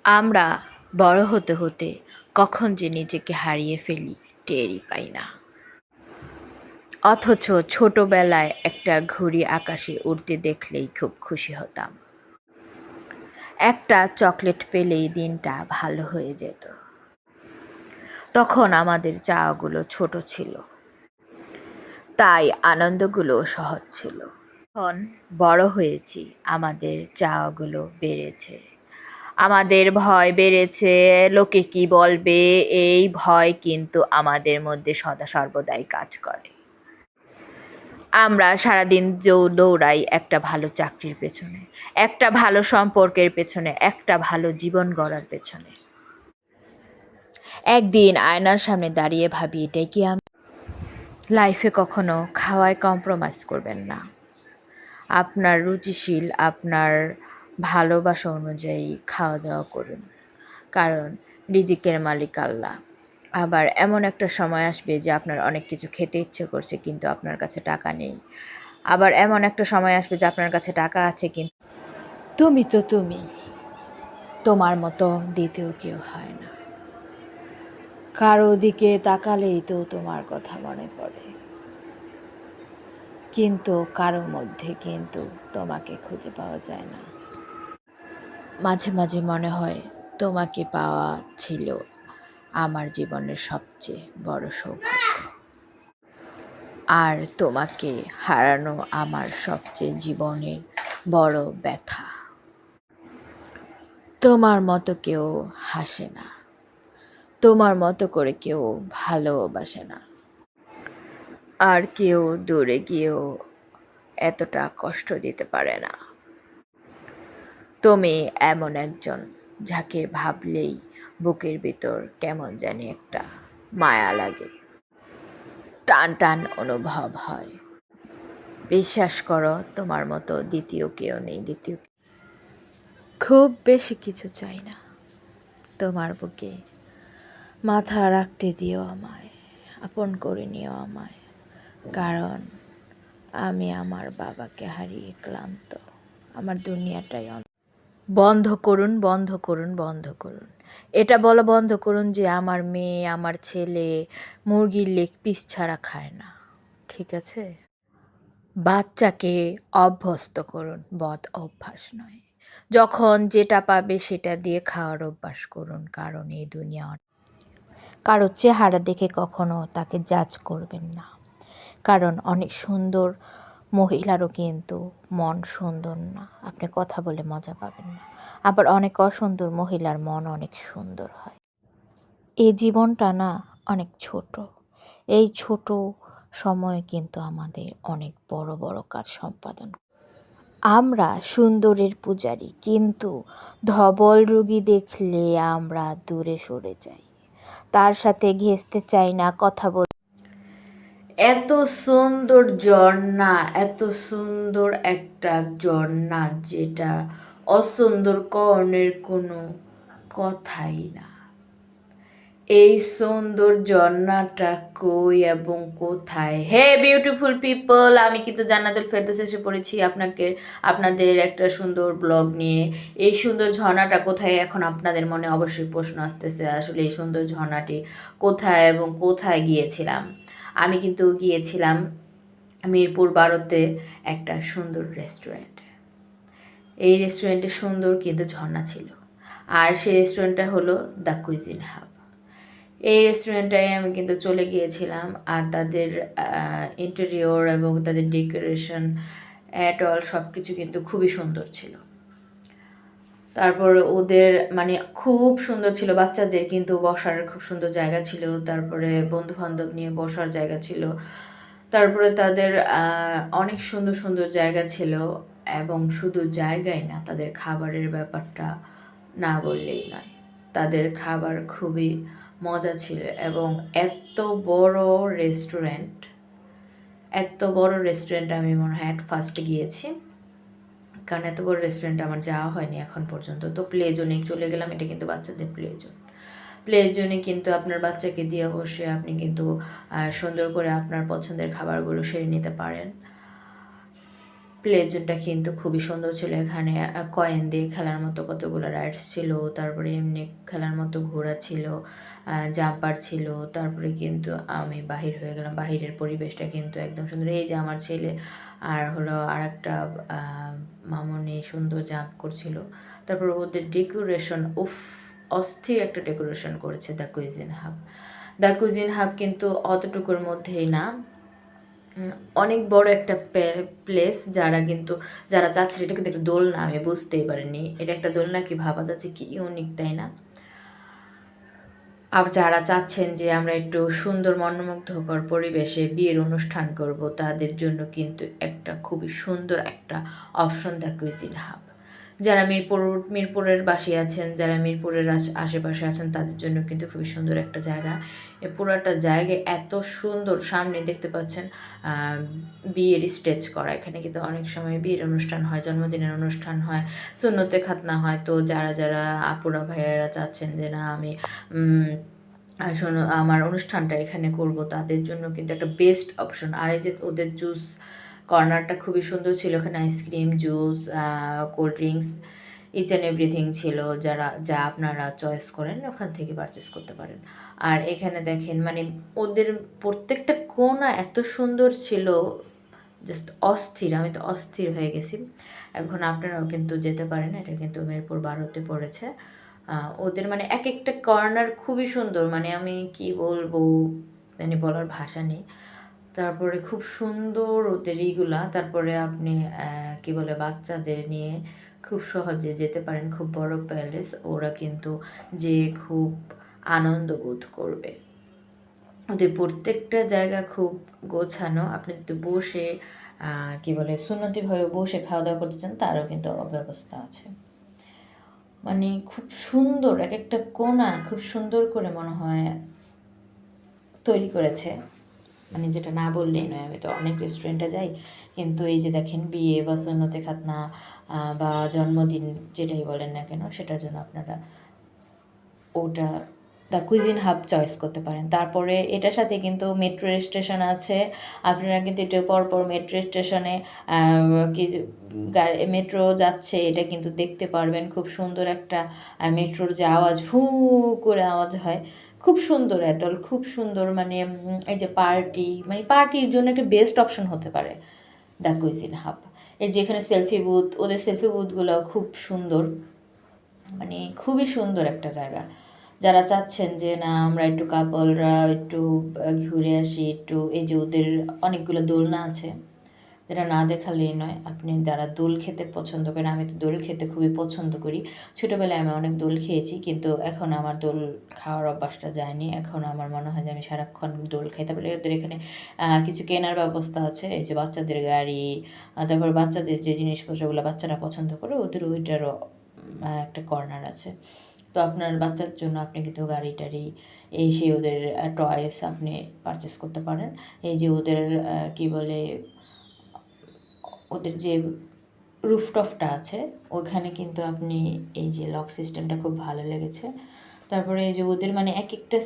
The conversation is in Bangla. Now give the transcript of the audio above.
আমরা বড় হতে হতে কখন যে নিজেকে হারিয়ে ফেলি টেরই পাই না। অথচ ছোটবেলায় একটা ঘুড়ি আকাশে উড়তে দেখলেই খুব খুশি হতাম। একটা চকলেট পেলেই দিনটা ভালো হয়ে যেত। তখন আমাদের চাওয়াগুলো ছোট ছিল, তাই আনন্দগুলো সহজ ছিল। এখন বড় হয়েছি, আমাদের চাওয়াগুলো বেড়েছে, আমাদের ভয় বেড়েছে। লোকে কি বলবে, এই ভয় কিন্তু আমাদের মধ্যে সদা সর্বদাই কাজ করে। আমরা সারাদিন দৌড়াই একটা ভালো চাকরির পেছনে, একটা ভালো সম্পর্কের পেছনে, একটা ভালো জীবন গড়ার পেছনে। একদিন আয়নার সামনে দাঁড়িয়ে ভাবি, এটাই কি আমি? লাইফে কখনো খাওয়ায় কম্প্রোমাইজ করবেন না। আপনার রুচিশীল, আপনার ভালোবাসা অনুযায়ী খাওয়া দাওয়া করুন, কারণ রিজিকের মালিক আল্লাহ। আবার এমন একটা সময় আসবে যে আপনার অনেক কিছু খেতে ইচ্ছে করছে, কিন্তু আপনার কাছে টাকা নেই। আবার এমন একটা সময় আসবে যে আপনার কাছে টাকা আছে, কিন্তু তুমি তো তুমি, তোমার মতো দ্বিতীয় কেউ হয় না। কারো দিকে তাকালেই তো তোমার কথা মনে পড়ে, কিন্তু কারো মধ্যে কিন্তু তোমাকে খুঁজে পাওয়া যায় না। মাঝে মাঝে মনে হয় তোমাকে পাওয়া ছিল আমার জীবনের সবচেয়ে বড় সৌভাগ্য, আর তোমাকে হারানো আমার সবচেয়ে জীবনের বড় ব্যথা। তোমার মতো কেউ হাসে না, তোমার মতো করে কেউ ভালোবাসে না, আর কেউ দূরে গিয়েও এতটা কষ্ট দিতে পারে না। তুমি এমন একজন যাকে ভাবলেই বুকের ভিতর কেমন জানি একটা মায়া লাগে, টান টান অনুভব হয়। বিশ্বাস করো, তোমার মতো দ্বিতীয় কেউ নেই। খুব বেশি কিছু চাই না, তোমার বুকে মাথা রাখতে দিও আমায়, আপন করে নিও আমায়, কারণ আমি আমার বাবাকে হারিয়ে ক্লান্ত। আমার দুনিয়াটাই বন্ধ করুন, বন্ধ করুন, বন্ধ করুন। এটা বলা বন্ধ করুন যে আমার মেয়ে, আমার ছেলে মুরগির লেগ পিস ছাড়া খায় না, ঠিক আছে? বাচ্চাকে অভ্যস্ত করুন, বদ অভ্যাস নয়। যখন যেটা পাবে সেটা দিয়ে খাওয়ার অভ্যাস করুন, কারণ এই দুনিয়া কারো চেহারা দেখে কখনো তাকে জাজ করবেন না, কারণ অনেক সুন্দর মহিলারও কিন্তু মন সুন্দর না। আপনি কথা বলে মজা পাবেন না। আবার অনেক অসুন্দর মহিলার মন অনেক সুন্দর হয়। এই জীবনটা না অনেক ছোট। এই ছোট সময়ে কিন্তু আমাদের অনেক বড় বড় কাজ সম্পাদন। আমরা সুন্দরের পূজারী, কিন্তু ধবল রোগী দেখলে আমরা দূরে সরে যাই, তার সাথে ঘেঁষতে চাই না, কথা বল। এত সুন্দর ঝর্ণা, এত সুন্দর একটা ঝর্ণা যেটা অসুন্দর কর্ণের কোনো কথাই না। এই সুন্দর ঝর্ণাটা কই এবং কোথায়? হে বিউটিফুল পিপল, আমি কিন্তু জান্নাতুল ফেরদৌস এসে পড়েছি আপনাদের একটা সুন্দর ব্লগ নিয়ে। এই সুন্দর ঝর্ণাটা কোথায়, এখন আপনাদের মনে অবশ্যই প্রশ্ন আসতেছে, আসলে এই সুন্দর ঝর্ণাটি কোথায় এবং কোথায় গিয়েছিলাম। আমি কিন্তু গিয়েছিলাম মিরপুর 12-তে একটা সুন্দর রেস্টুরেন্টে। এই রেস্টুরেন্টে সুন্দর কিন্তু ঝর্ণা ছিল, আর সেই রেস্টুরেন্টটা হলো দ্য কুইজিন হাব। এই রেস্টুরেন্টটায় আমি কিন্তু চলে গিয়েছিলাম, আর তাদের ইন্টেরিয়র এবং তাদের ডেকোরেশন অ্যাট অল সব কিছু কিন্তু খুবই সুন্দর ছিল। তারপর ওদের মানে খুব সুন্দর ছিল, বাচ্চাদের কিন্তু বসার খুব সুন্দর জায়গা ছিল, তারপরে বন্ধু বান্ধব নিয়ে বসার জায়গা ছিল, তারপরে তাদের অনেক সুন্দর সুন্দর জায়গা ছিল। এবং শুধু জায়গায় না, তাদের খাবারের ব্যাপারটা না বললেই নয়। তাদের খাবার খুবই মজা ছিল, এবং এত বড় রেস্টুরেন্ট, এত বড় রেস্টুরেন্ট আমি মনে হয় ফার্স্ট গিয়েছি, কারণ এত বড় রেস্টুরেন্ট আমার যাওয়া হয়নি এখন পর্যন্ত। তো প্লে জোনে চলে গেলাম, এটা কিন্তু বাচ্চাদের প্লে জোনে কিন্তু আপনার বাচ্চাকে দিয়ে অবশ্যই আপনি কিন্তু সুন্দর করে আপনার পছন্দের খাবারগুলো সেরে নিতে পারেন। প্লে জোনটা কিন্তু খুবই সুন্দর ছিল। এখানে কয়েন দিয়ে খেলার মতো কতগুলো রাইডস ছিল, তারপরে এমনি খেলার মতো ঘোড়া ছিল, জাম্পার ছিল। তারপরে কিন্তু আমি বাহির হয়ে গেলাম, বাহিরের পরিবেশটা কিন্তু একদম সুন্দর। এই যে আমার ছেলে আর হলো আর একটা মামনি সুন্দর জাম্প করছিল। তারপর ওদের ডেকোরেশন, উফ, অস্থির একটা ডেকোরেশন করেছে the cuisine hub. The cuisine hub কিন্তু অতটুকুর মধ্যেই না, অনেক বড় একটা প্লেস। যারা চাচ্ছে এটা কিন্তু একটা দোলনা, আমি বুঝতেই পারিনি এটা একটা দোলনা, কি ভাবা যাচ্ছে, কি ইউনিক, তাই না? আর যারা চাচ্ছেন যে আমরা একটু সুন্দর মনোমুগ্ধকর পরিবেশে বিয়ের অনুষ্ঠান করব, তাদের জন্য কিন্তু একটা খুবই সুন্দর একটা অপশন দ্য কুইজিন হাব। যারা মিরপুরের বাসী আছেন, যারা মিরপুরের আশেপাশে আছেন, তাদের জন্য কিন্তু খুবই সুন্দর একটা জায়গা। এ পুরোটা জায়গা এত সুন্দর, সামনে দেখতে পাচ্ছেন বিয়ের স্টেজ করা। এখানে কিন্তু অনেক সময় বিয়ের অনুষ্ঠান হয়, জন্মদিনের অনুষ্ঠান হয়, সুন্নতে খাতনা হয়। তো যারা আপুরা ভাইয়েরা চাচ্ছেন যে না আমি শোনো আমার অনুষ্ঠানটা এখানে করব, তাদের জন্য কিন্তু একটা বেস্ট অপশন। আর এই যে ওদের জুস কর্নারটা খুবই সুন্দর ছিল, ওখানে ice cream, juice, cold drinks, each and everything ছিল। যা আপনারা চয়েস করেন ওখান থেকে পারচেস করতে পারেন। আর এখানে দেখেন মানে ওদের প্রত্যেকটা কোণা এত সুন্দর ছিল, জাস্ট অস্থির, আমি তো অস্থির হয়ে গেছি। এখন আপনারাও কিন্তু যেতে পারেন, এটা কিন্তু মিরপুর 12-তে পড়েছে। ওদের মানে এক একটা কর্নার খুবই সুন্দর, মানে আমি কি বলবো, মানে বলার ভাষা নেই। তারপরে খুব সুন্দর ওদের এইগুলা। তারপরে আপনি কি বলে বাচ্চাদের নিয়ে খুব সহজে যেতে পারেন, খুব বড় প্যালেস, ওরা কিন্তু যে খুব আনন্দ বোধ করবে। ওদের প্রত্যেকটা জায়গা খুব গোছানো। আপনি যদি বসে কি বলে সুন্নতিভাবে বসে খাওয়া দাওয়া করতে চান, তারও কিন্তু ব্যবস্থা আছে। মানে খুব সুন্দর, এক একটা কোণা খুব সুন্দর করে মনে হয় তৈরি করেছে, মানে যেটা না বললেই নয়। আমি তো অনেক রেস্টুরেন্টে যাই, কিন্তু এই যে দেখেন বিয়ে বা সুন্নতে খাতনা বা জন্মদিন যেটাই বলেন না কেন, সেটার জন্য আপনারা ওটা দ্য কুইজিন হাব চয়েস করতে পারেন। তারপরে এটার সাথে কিন্তু মেট্রো স্টেশন আছে, আপনারা কিন্তু একটু পরপর মেট্রো স্টেশনে কি মেট্রো যাচ্ছে এটা কিন্তু দেখতে পারবেন। খুব সুন্দর একটা মেট্রোর যে আওয়াজ, ফু করে আওয়াজ হয়, খুব সুন্দর অ্যাটল, খুব সুন্দর। মানে এই যে পার্টির জন্য একটা বেস্ট অপশন হতে পারে দ্য কুইজিন হাব। এই যেখানে সেলফি বুথ, ওদের সেলফি বুথগুলো খুব সুন্দর, মানে খুবই সুন্দর একটা জায়গা। যারা চাচ্ছেন যে না আমরা একটু কাপলরা একটু ঘুরে আসি, একটু এই যে ওদের অনেকগুলো দোলনা আছে, যেটা না দেখালেই নয়। আপনি যারা দোল খেতে পছন্দ করেন, আমি তো দোল খেতে খুবই পছন্দ করি। ছোটোবেলায় আমি অনেক দোল খেয়েছি, কিন্তু এখন আমার দোল খাওয়ার অভ্যাসটা যায়নি। এখন আমার মনে হয় যে আমি সারাক্ষণ দোল খাই। তারপরে ওদের এখানে কিছু কেনার ব্যবস্থা আছে, এই যে বাচ্চাদের গাড়ি, তারপর বাচ্চাদের যে জিনিসপত্রগুলো বাচ্চারা পছন্দ করে, ওদের ওইটারও একটা কর্নার আছে। তো আপনার বাচ্চার জন্য আপনি কিন্তু গাড়ি টাড়ি এই সে ওদের টয়েস আপনি পারচেস করতে পারেন। এই যে ওদের কি বলে ওদের যে রুফটপটা আছে ওখানে কিন্তু আপনি এই যে লক সিস্টেমটা খুব ভালো লেগেছে। তারপরে এই যে ওদের মানে এক একটা